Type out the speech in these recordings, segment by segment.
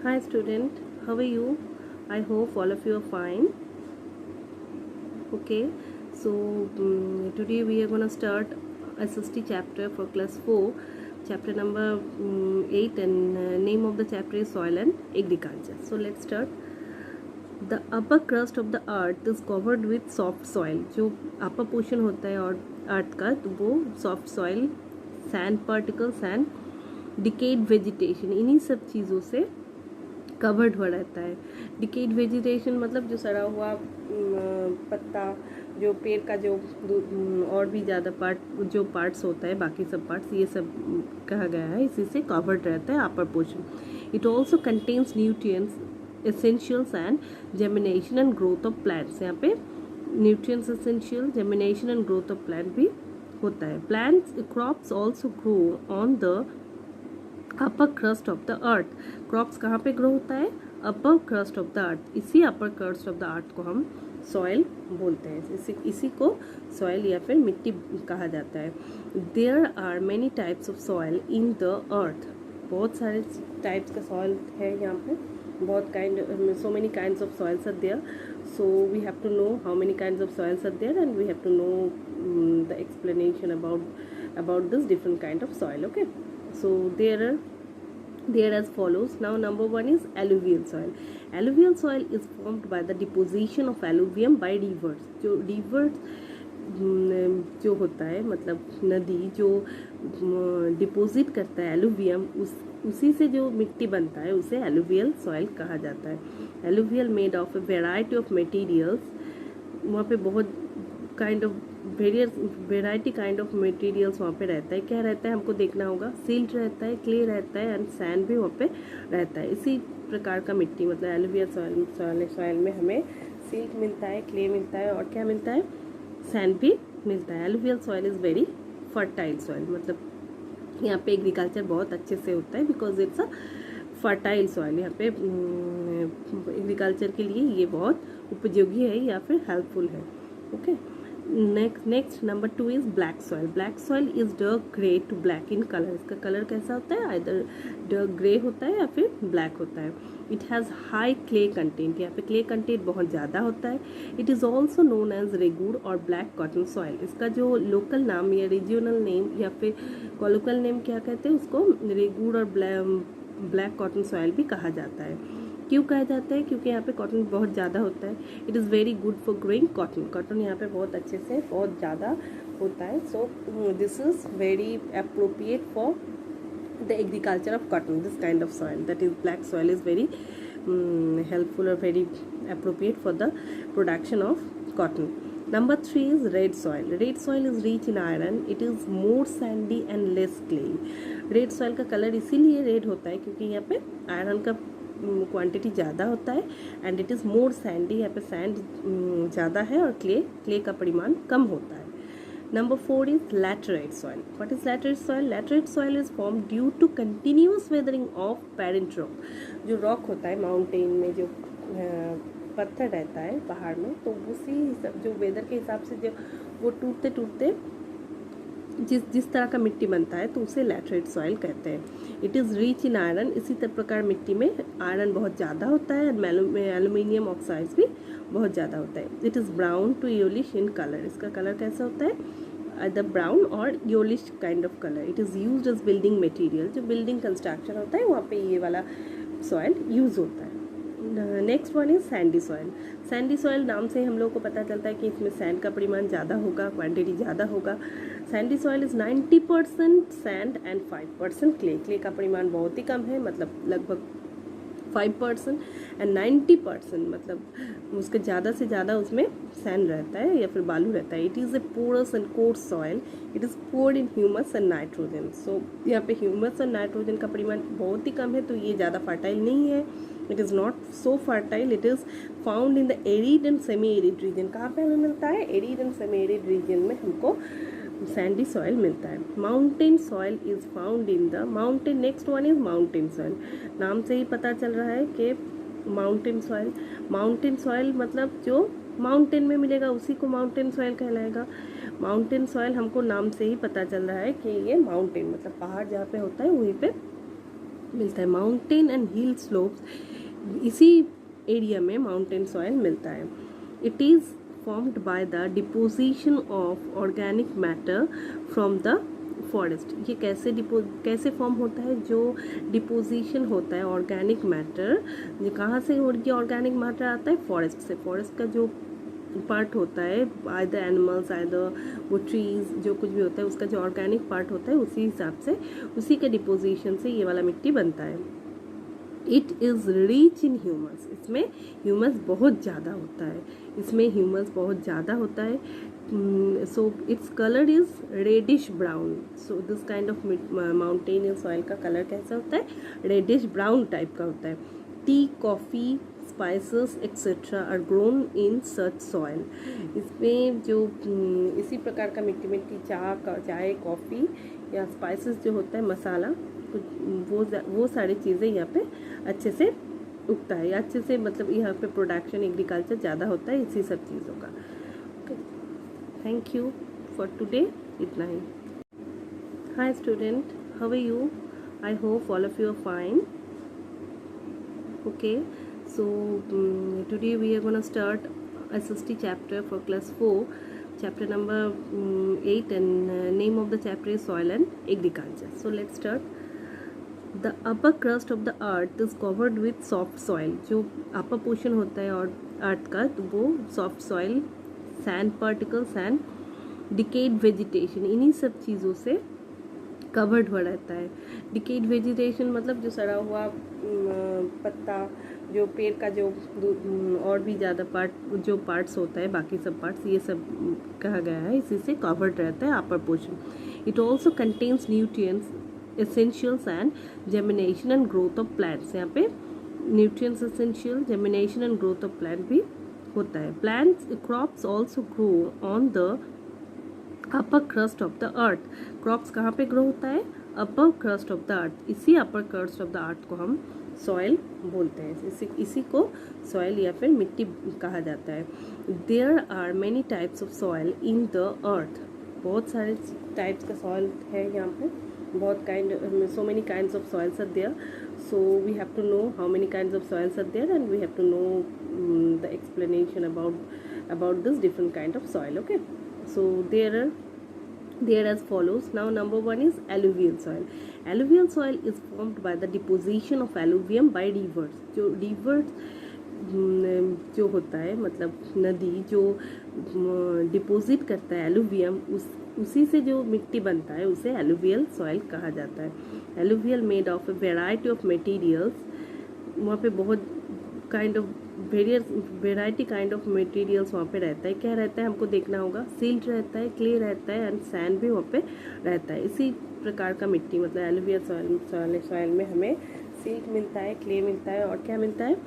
Hi student, how are you? I hope all of you are fine. Okay, so today we are gonna start SST chapter for class 4, chapter number 8, and name of the chapter is Soil and Agriculture. So let's start. The upper crust of the earth is covered with soft soil. जो upper portion होता है और earth का, तो वो soft soil, sand particles and decayed vegetation, इन्हीं सब चीज़ों से कवर्ड हुआ रहता है. डिकेड वेजिटेशन मतलब जो सड़ा हुआ पत्ता, जो पेड़ का जो और भी ज़्यादा जो पार्ट्स होता है, बाकी सब पार्ट्स, ये सब कहा गया है, इसी से कवर्ड रहता है upper portion. It also contains nutrients, essentials and germination and growth of plants. यहाँ पे nutrients, essential, germination and growth of plant भी होता है. Plants crops also grow on the upper crust of the earth. Crops कहाँ पे grow होता है? Upper crust of the earth. इसी upper crust of the earth को हम सॉइल बोलते हैं. इसी को सॉइल या फिर मिट्टी कहा जाता है. There are many types of soil in the earth. बहुत सारे टाइप्स का सॉइल है यहाँ पे. बहुत so many kinds of soils are there. So we have to know how many kinds of soils are there, and we have to know the explanation about this different kind of soil. Okay, so there as follows. Now number one is alluvial soil. Alluvial soil is formed by the deposition of alluvium by rivers. जो rivers जो होता है, मतलब नदी जो deposit करता है alluvium, उसी से जो मिट्टी बनता है उसे एलुवियल सॉइल कहा जाता है. Alluvial made of a variety of materials. वहाँ पे बहुत वेराइटी काइंड ऑफ मटेरियल्स वहाँ पे रहता है. क्या रहता है हमको देखना होगा. सिल्ट रहता है, क्ले रहता है, एंड सैंड भी वहाँ पे रहता है. इसी प्रकार का मिट्टी, मतलब एलुवियल सॉइल में हमें सिल्ट मिलता है, क्ले मिलता है, और क्या मिलता है? सैंड भी मिलता है. Alluvial soil is very fertile soil. मतलब यहाँ पे एग्रीकल्चर बहुत अच्छे से होता है because it's a fertile soil. यहाँ पे एग्रीकल्चर के लिए ये बहुत उपयोगी है या फिर हेल्पफुल है. Okay, next number 2 is black soil. Black soil is dark grey to black in colour. इसका कलर कैसा होता है? आइदर डार्क ग्रे होता है या फिर ब्लैक होता है. It has high clay content. यहाँ पे क्ले कंटेंट बहुत ज़्यादा होता है. It is also known as regur और ब्लैक कॉटन सॉइल. इसका जो लोकल नाम या रीजनल नेम या फिर कॉलोकल नेम क्या कहते हैं उसको? रेगुड़ और ब्लैक कॉटन सॉइल भी कहा जाता है. क्यों कहा जाता है? क्योंकि यहाँ पे कॉटन बहुत ज़्यादा होता है. It is very good for growing cotton. Cotton यहाँ पे बहुत अच्छे से बहुत ज़्यादा होता है. So this is very appropriate for the agriculture of cotton. This kind of soil, that is black soil, is very helpful or very appropriate for the production of cotton. Number 3 is red soil. Red soil is rich in iron. It is more sandy and less clay. Red soil का colour इसीलिए red होता है क्योंकि यहाँ पे iron का quantity ज़्यादा होता है, and it is more Sandy. यहाँ पे सैंड ज़्यादा है और क्ले का परिमाण कम होता है. Number 4 is laterite soil. What is laterite soil? Laterite soil is formed due to continuous weathering of parent rock. जो रॉक होता है माउंटेन में, जो पत्थर रहता है पहाड़ में, तो उसी जो वेदर के हिसाब से जो वो टूटते टूटते जिस तरह का मिट्टी बनता है तो उसे लैटराइट सॉइल कहते हैं. It is rich in iron. इसी प्रकार मिट्टी में आयरन बहुत ज़्यादा होता है. एल्यूमिनियम ऑक्साइड्स भी बहुत ज़्यादा होता है. It is brown to yellowish in colour. इसका कलर कैसा होता है? The brown or yellowish kind of colour. It is used as building material. जो बिल्डिंग कंस्ट्रक्शन होता है वहाँ पे ये वाला सॉइल यूज़ होता है. Next one is Sandy soil. Sandy soil नाम से हम लोग को पता चलता है कि इसमें सैंड का परिमाण ज़्यादा होगा, क्वांटिटी ज़्यादा होगा. Sandy soil is 90% sand and 5% clay. Clay का परिमाण बहुत ही कम है, मतलब लगभग 5%, एंड 90% मतलब उसके ज़्यादा से ज़्यादा उसमें सैंड रहता है या फिर बालू रहता है. It is a porous and coarse soil. It is poor in humus and nitrogen. So यहाँ पे ह्यूमस और नाइट्रोजन का परिमाण बहुत ही कम है, तो ये ज़्यादा फर्टाइल नहीं है. It is not so fertile. It is found in the arid and semi arid region. कहाँ पे हमें मिलता है? Arid and semi arid region में हमको सैंडी सॉइल मिलता है. Mountain soil is found in the mountain. Next one is mountain soil. नाम से ही पता चल रहा है कि माउंटेन सॉइल. माउंटेन सॉइल मतलब जो माउंटेन में मिलेगा उसी को माउंटेन सॉइल कहलाएगा. माउंटेन सॉइल हमको नाम से ही पता चल रहा है कि ये माउंटेन मतलब पहाड़ जहाँ पे होता है वहीं पे मिलता है। माउंटेन एंड हिल स्लोप्स, इसी एरिया में माउंटेन सॉइल मिलता है। It is formed by the deposition of organic matter from the forest. ये कैसे फॉर्म होता है? जो डिपोजिशन होता है ऑर्गेनिक मैटर, ये कहाँ से ये ऑर्गेनिक मैटर आता है? फॉरेस्ट से। फॉरेस्ट का जो पार्ट होता है, आइदर एनिमल्स आइदर वो ट्रीज, जो कुछ भी होता है उसका जो ऑर्गेनिक पार्ट होता है, उसी हिसाब से उसी के डिपोजिशन से ये वाला मिट्टी बनता है। It is rich in humus, इसमें ह्यूमस बहुत ज़्यादा होता है, इसमें ह्यूमस बहुत ज़्यादा होता है। So its colour is reddish brown. So this kind of mountainous soil का कलर कैसा होता है? रेडिश ब्राउन टाइप का होता है। Tea, coffee, spices etcetera are grown in such soil. इसमें जो इसी प्रकार का मिट्टी में चाय, कॉफ़ी या स्पाइसेस जो होता है, मसाला, वो सारी चीज़ें यहाँ पे अच्छे से उगता है, अच्छे से मतलब यहाँ पे प्रोडक्शन एग्रीकल्चर ज़्यादा होता है इसी सब चीज़ों का। Okay, thank you for today, इतना ही। Hi student, how are you? I hope all of you are fine. Okay, so today we are gonna start SST chapter for class 4, chapter number 8, and name of the chapter is soil and agriculture. So let's start. The upper crust of the earth is covered with soft soil. जो upper portion होता है और अर्थ का, तो वो soft soil, sand particles and decayed vegetation, इन्हीं सब चीज़ों से कवर्ड हुआ रहता है। डिकेड वेजिटेशन मतलब जो सड़ा हुआ पत्ता, जो पेड़ का जो और भी ज़्यादा जो पार्ट्स होता है, बाकी सब पार्ट्स, ये सब कहा गया है, इसी से कवर्ड रहता है upper portion. It also contains nutrients, essentials and germination and growth of plants. यहाँ पे nutrients, essential, germination and growth of plant भी होता है। Plants crops also grow on the upper crust of the earth. Crops कहाँ पे grow होता है? Upper crust of the earth. इसी upper crust of the earth को हम सॉइल बोलते हैं, इसी को सॉइल या फिर मिट्टी कहा जाता है। There are many types of soil in the earth. बहुत सारे टाइप्स का सॉइल है यहाँ पे, बहुत so many kinds of soils are there. So we have to know how many kinds of soils are there, and we have to know the explanation about this different kind of soil. Okay, so there as follows. Now number 1 is alluvial soil. Alluvial soil is formed by the deposition of alluvium by rivers. जो rivers जो होता है, मतलब नदी जो deposit करता है alluvium, उसी से जो मिट्टी बनता है उसे एलुवियल सॉइल कहा जाता है। Alluvial made of a variety of materials, वहाँ पे बहुत वेराइटी काइंड ऑफ मटेरियल्स वहाँ पे रहता है। क्या रहता है हमको देखना होगा? सिल्ट रहता है, क्ले रहता है एंड सैंड भी वहाँ पे रहता है। इसी प्रकार का मिट्टी, मतलब एलुवियल सॉइल में हमें सिल्ट मिलता है, क्ले मिलता है और क्या मिलता है?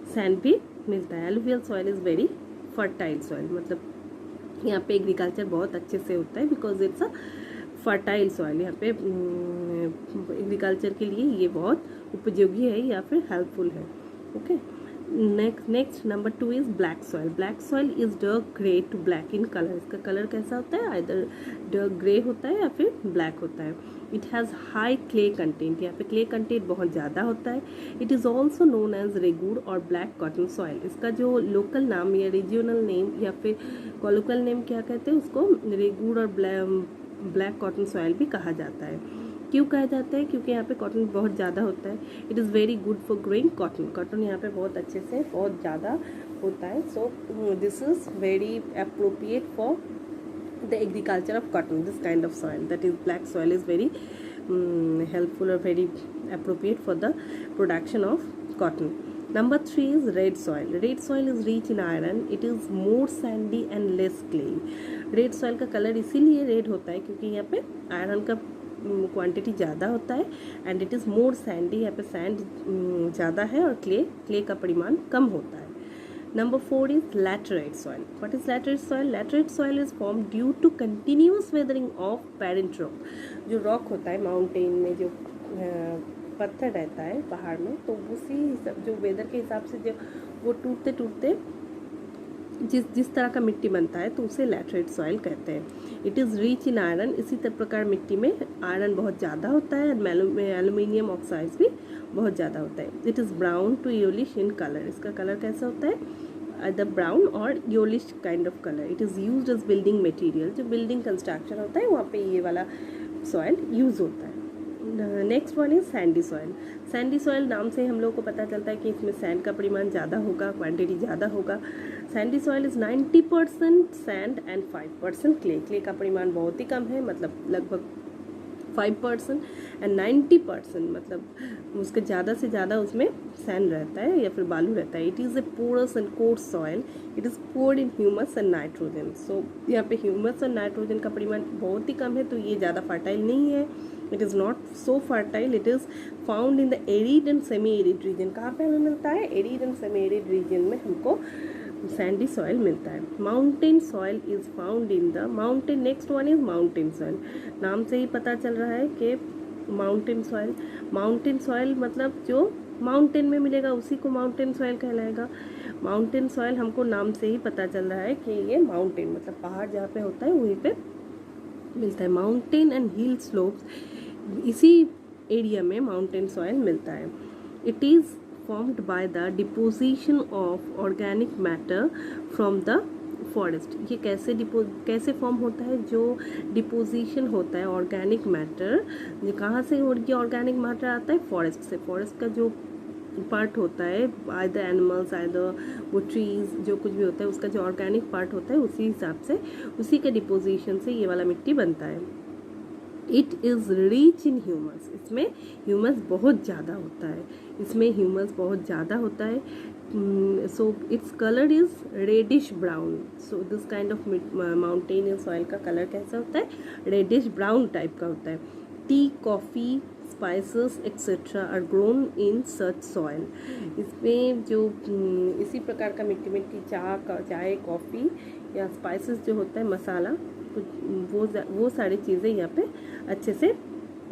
सैंड भी मिलता है। Alluvial soil is very fertile soil, मतलब यहाँ पे एग्रीकल्चर बहुत अच्छे से होता है because it's a fertile soil. यहाँ पे एग्रीकल्चर के लिए ये बहुत उपयोगी है या फिर हेल्पफुल है। Okay, next number 2 is black soil. Black soil is dark grey to black in colour. इसका कलर कैसा होता है? आइदर डार्क ग्रे होता है या फिर ब्लैक होता है. It has high clay content. यहाँ पे क्ले कंटेंट बहुत ज़्यादा होता है. It is also known as regur or black cotton soil. इसका जो लोकल नाम या रीजनल नेम या फिर कॉलोकल नेम क्या कहते हैं उसको? रेगूर और ब्लैक कॉटन सॉइल भी कहा जाता है. क्यों कहा जाता है? क्योंकि यहाँ पे कॉटन बहुत ज़्यादा होता है. It is very good for growing cotton. Cotton यहाँ पे बहुत अच्छे से बहुत ज़्यादा होता है. So this is very appropriate for the agriculture of cotton. This kind of soil, that is black soil, is very helpful or very appropriate for the production of cotton. Number 3 is red soil. Red soil is rich in iron. It is more sandy and less clay. Red soil का colour इसीलिए red होता है क्योंकि यहाँ पे iron का quantity ज़्यादा होता है and it is more Sandy. यहाँ पे सैंड ज़्यादा है और क्ले का परिमाण कम होता है. Number 4 is laterite soil. What is laterite soil? Laterite soil is formed due to continuous weathering of parent rock. जो रॉक होता है माउंटेन में, जो पत्थर रहता है पहाड़ में, तो उसी जो वेदर के हिसाब से जो वो टूटते टूटते जिस तरह का मिट्टी बनता है तो उसे लैटराइट सॉइल कहते हैं। It is rich in iron, इसी प्रकार मिट्टी में आयरन बहुत ज़्यादा होता है, एल्यूमिनियम ऑक्साइड्स भी बहुत ज़्यादा होता है। It is brown to yellowish in colour, इसका कलर कैसा होता है, the brown or yellowish kind of colour. It is used as building material, जो बिल्डिंग कंस्ट्रक्शन होता है वहाँ पे ये वाला सॉइल यूज़ होता है। Next one is Sandy soil. Sandy soil नाम से हम लोग को पता चलता है कि इसमें सैंड का परिमाण ज़्यादा होगा, क्वांटिटी ज़्यादा होगा। Sandy soil is 90% sand and 5% clay. Clay का परिमाण बहुत ही कम है, मतलब लगभग 5%, एंड 90% मतलब उसके ज़्यादा से ज़्यादा उसमें सैंड रहता है या फिर बालू रहता है। It is a porous and coarse soil, it is poor in humus and nitrogen. So यहाँ पे ह्यूमस और नाइट्रोजन का परिमाण बहुत ही कम है, तो ये ज़्यादा फर्टाइल नहीं है। It is not so fertile, it is found in the arid and semi arid region. कहाँ पे हमें मिलता है, arid and semi arid region में हमको सैंडी सॉइल मिलता है। Mountain soil is found in the mountain. Next one is mountain soil. नाम से ही पता चल रहा है कि माउंटेन सॉइल मतलब जो माउंटेन में मिलेगा उसी को माउंटेन सॉइल कहलाएगा। माउंटेन सॉइल हमको नाम से ही पता चल रहा है कि ये माउंटेन मतलब पहाड़ जहाँ पे होता है वहीं पे मिलता है। माउंटेन एंड हिल स्लोप्स, इसी एरिया में माउंटेन सॉइल मिलता है। It is formed by the deposition of organic matter from the forest. ये कैसे फॉर्म होता है, जो डिपोजिशन होता है ऑर्गेनिक मैटर, कहाँ से ये ऑर्गेनिक मैटर आता है, फॉरेस्ट से। फॉरेस्ट का जो पार्ट होता है, आइदर एनिमल्स आइदर वो ट्रीज जो कुछ भी होता है उसका जो ऑर्गेनिक पार्ट होता है उसी हिसाब से उसी के डिपोजिशन से ये वाला मिट्टी बनता है। It is rich in humus, इसमें ह्यूमस बहुत ज़्यादा होता है, इसमें ह्यूमस बहुत ज़्यादा होता है। So its colour is reddish brown. So this kind of mountainous soil का कलर कैसा होता है, रेडिश ब्राउन टाइप का होता है। Tea, coffee, spices etcetera are grown in such soil. इसमें जो इसी प्रकार का मिट्टी में चाय, कॉफ़ी या स्पाइसेस जो होता है, मसाला, वो सारी चीज़ें यहाँ पे अच्छे से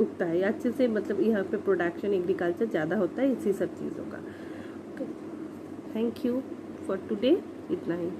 उगता है, या अच्छे से मतलब यहाँ पे प्रोडक्शन एग्रीकल्चर ज़्यादा होता है इसी सब चीज़ों का। Okay, thank you for today, इतना ही।